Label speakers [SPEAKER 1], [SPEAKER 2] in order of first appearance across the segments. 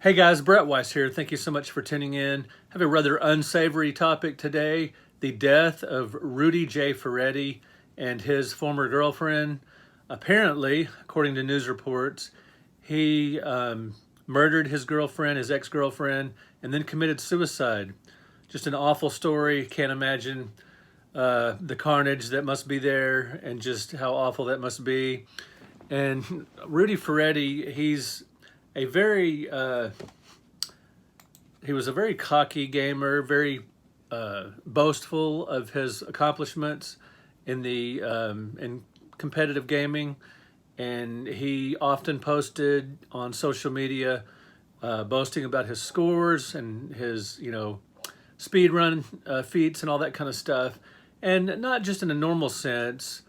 [SPEAKER 1] Hey guys, Brett Weiss here. Thank you so much for tuning in. I have a rather unsavory topic today, the death of Rudy J Ferretti and his former girlfriend. Apparently, according to news reports, he murdered his girlfriend, his ex-girlfriend, and then committed suicide. Just an awful story. Can't imagine the carnage that must be there and just how awful that must be. And Rudy Ferretti, he was a very cocky gamer, very boastful of his accomplishments in competitive gaming, and he often posted on social media boasting about his scores and his speed run feats and all that kind of stuff, and not just in a normal sense,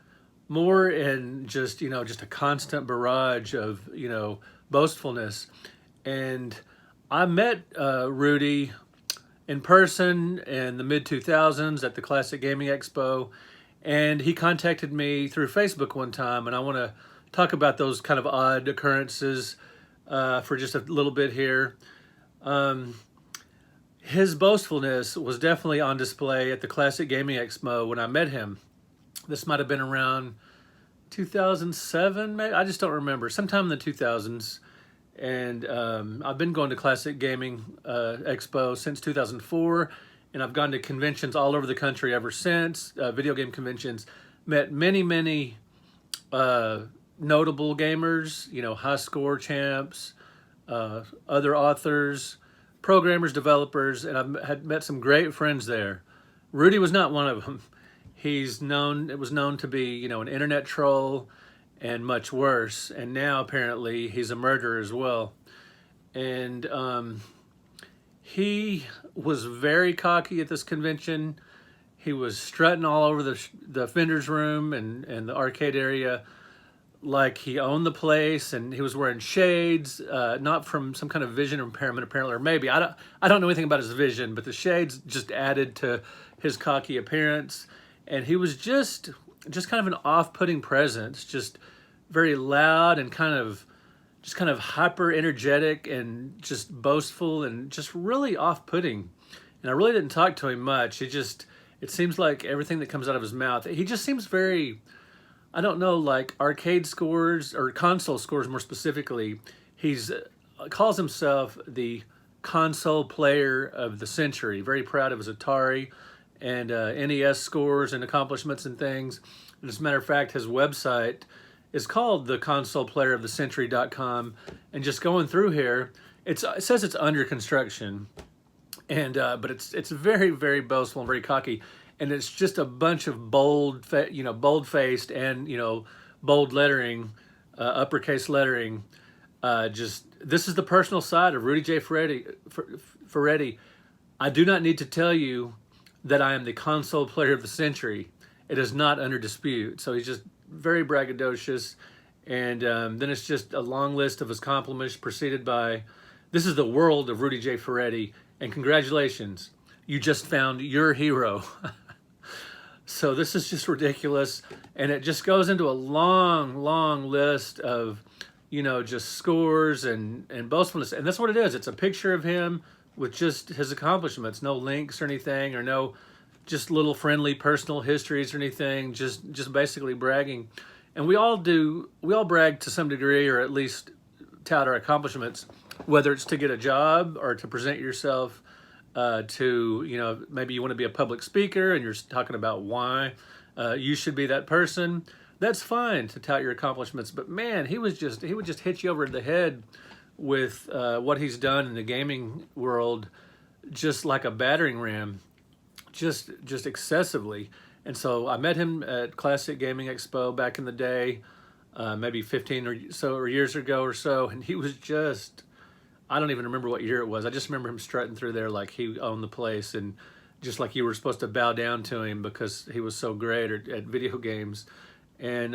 [SPEAKER 1] more in just just a constant barrage of boastfulness. And I met Rudy in person in the mid-2000s at the Classic Gaming Expo, and he contacted me through Facebook one time, and I want to talk about those kind of odd occurrences for just a little bit here. His boastfulness was definitely on display at the Classic Gaming Expo when I met him. This might have been around 2007, maybe? I just don't remember. Sometime in the 2000s. And I've been going to Classic Gaming Expo since 2004, and I've gone to conventions all over the country ever since, video game conventions. Met many notable gamers, high score champs, other authors, programmers, developers, and I've had met some great friends there. Rudy was not one of them. It was known to be, an internet troll and much worse. And now apparently he's a murderer as well. And he was very cocky at this convention. He was strutting all over the vendor's room and the arcade area like he owned the place, and he was wearing shades, not from some kind of vision impairment apparently, or maybe, I don't know anything about his vision, but the shades just added to his cocky appearance. And he was just kind of an off-putting presence, just very loud and kind of hyper energetic and just boastful and just really off-putting. And I really didn't talk to him much. It seems like everything that comes out of his mouth, he just seems very, I don't know, like arcade scores or console scores more specifically. He's calls himself the console player of the century. Very proud of his Atari and NES scores and accomplishments and things. And as a matter of fact, his website is called the consoleplayerofthecentury.com. And just going through here, it says it's under construction, and but it's very, very boastful and very cocky, and it's just a bunch of bold-faced and bold lettering, uppercase lettering. This is the personal side of Rudy J Ferretti. I do not need to tell you that I am the console player of the century. It is not under dispute. So he's just very braggadocious. And then it's just a long list of his compliments preceded by, this is the world of Rudy J Ferretti, and congratulations, you just found your hero. So this is just ridiculous. And it just goes into a long list of, just scores and boastfulness. And that's what it is. It's a picture of him with just his accomplishments, no links or anything, or no just little friendly personal histories or anything, just basically bragging. And we all brag to some degree, or at least tout our accomplishments, whether it's to get a job or to present yourself to, maybe you want to be a public speaker and you're talking about why you should be that person. That's fine to tout your accomplishments, but man, he would just hit you over the head with what he's done in the gaming world, just like a battering ram, just excessively. And so I met him at Classic Gaming Expo back in the day, maybe 15 or so years ago or so, and he was just, I don't even remember what year it was. I just remember him strutting through there like he owned the place, and just like you were supposed to bow down to him because he was so great at video games. And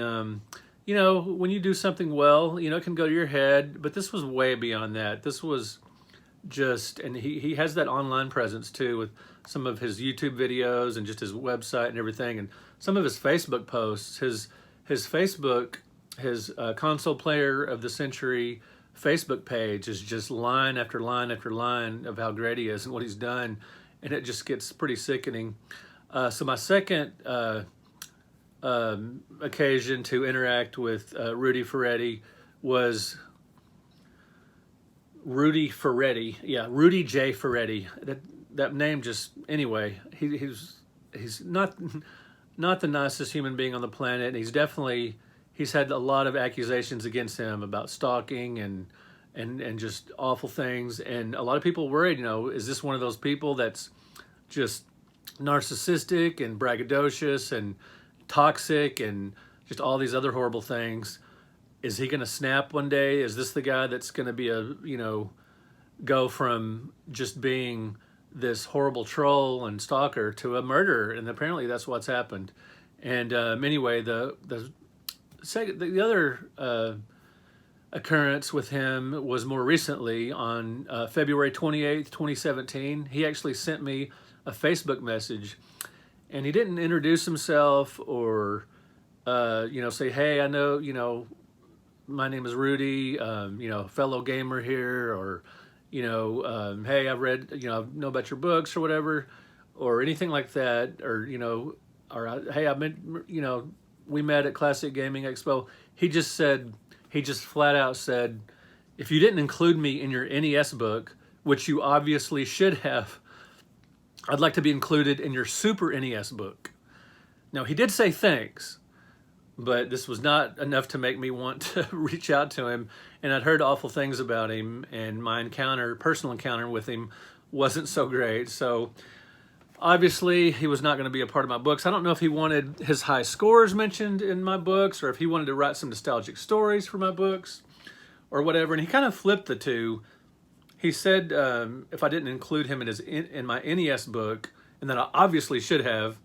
[SPEAKER 1] when you do something well, it can go to your head, but this was way beyond that. This was just, and he has that online presence too, with some of his YouTube videos and just his website and everything, and some of his Facebook posts. His Facebook, his console player of the century Facebook page is just line after line after line of how great he is and what he's done, and it just gets pretty sickening. So my second occasion to interact with Rudy Ferretti was Rudy Ferretti. Yeah, Rudy J Ferretti. That name just, anyway, he's not the nicest human being on the planet. And he's had a lot of accusations against him about stalking and just awful things. And a lot of people worried, is this one of those people that's just narcissistic and braggadocious and toxic and just all these other horrible things? Is he going to snap one day? Is this the guy that's going to be go from just being this horrible troll and stalker to a murderer? And apparently that's what's happened. And anyway, the other occurrence with him was more recently on February 28th, 2017. He actually sent me a Facebook message, and he didn't introduce himself or say, hey, I know, my name is Rudy, fellow gamer here, or hey, I've read, I know about your books or whatever, or anything like that, or hey, I've been, we met at Classic Gaming Expo. He just flat out said, if you didn't include me in your NES book, which you obviously should have, I'd like to be included in your Super NES book. Now, he did say thanks, but this was not enough to make me want to reach out to him. And I'd heard awful things about him, and my personal encounter with him wasn't so great. So obviously he was not going to be a part of my books. I don't know if he wanted his high scores mentioned in my books, or if he wanted to write some nostalgic stories for my books or whatever. And he kind of flipped the two. He said if I didn't include him in my NES book, and that I obviously should have,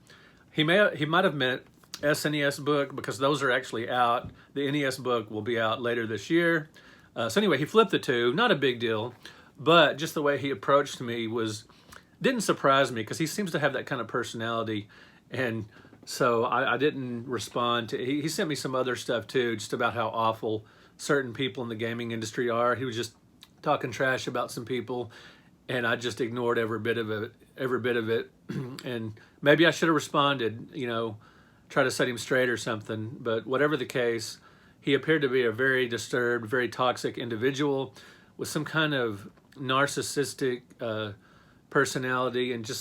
[SPEAKER 1] he might have meant SNES book, because those are actually out. The NES book will be out later this year. So anyway, he flipped the two. Not a big deal, but just the way he approached me didn't surprise me, because he seems to have that kind of personality. And so I didn't respond to. He sent me some other stuff too, just about how awful certain people in the gaming industry are. He was just talking trash about some people, and I just ignored every bit of it. And maybe I should have responded, try to set him straight or something. But whatever the case, he appeared to be a very disturbed, very toxic individual with some kind of narcissistic personality, and just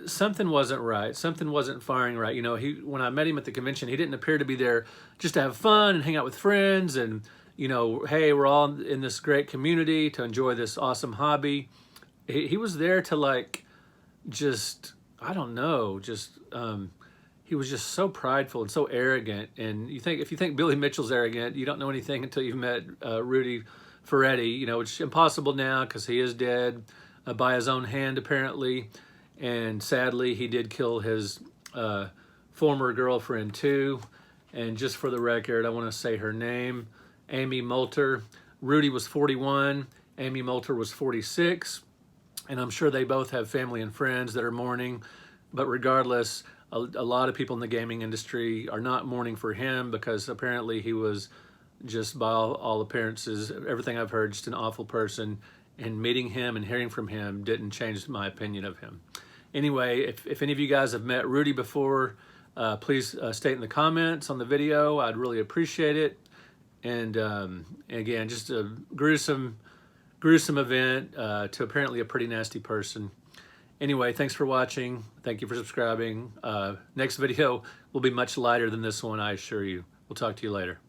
[SPEAKER 1] something wasn't right. Something wasn't firing right. When I met him at the convention, he didn't appear to be there just to have fun and hang out with friends and, hey, we're all in this great community to enjoy this awesome hobby. He was there to he was just so prideful and so arrogant. And if you think Billy Mitchell's arrogant, you don't know anything until you've met Rudy Ferretti, which is impossible now because he is dead by his own hand, apparently. And sadly, he did kill his former girlfriend too. And just for the record, I want to say her name, Amy Molter. Rudy was 41, Amy Molter was 46. And I'm sure they both have family and friends that are mourning. But regardless, a lot of people in the gaming industry are not mourning for him, because apparently he was just, by all appearances, everything I've heard, just an awful person. And meeting him and hearing from him didn't change my opinion of him. Anyway, if any of you guys have met Rudy before, please state in the comments on the video. I'd really appreciate it. And again, just a gruesome event to apparently a pretty nasty person. Anyway, thanks for watching. Thank you for subscribing. Next video will be much lighter than this one, I assure you. We'll talk to you later.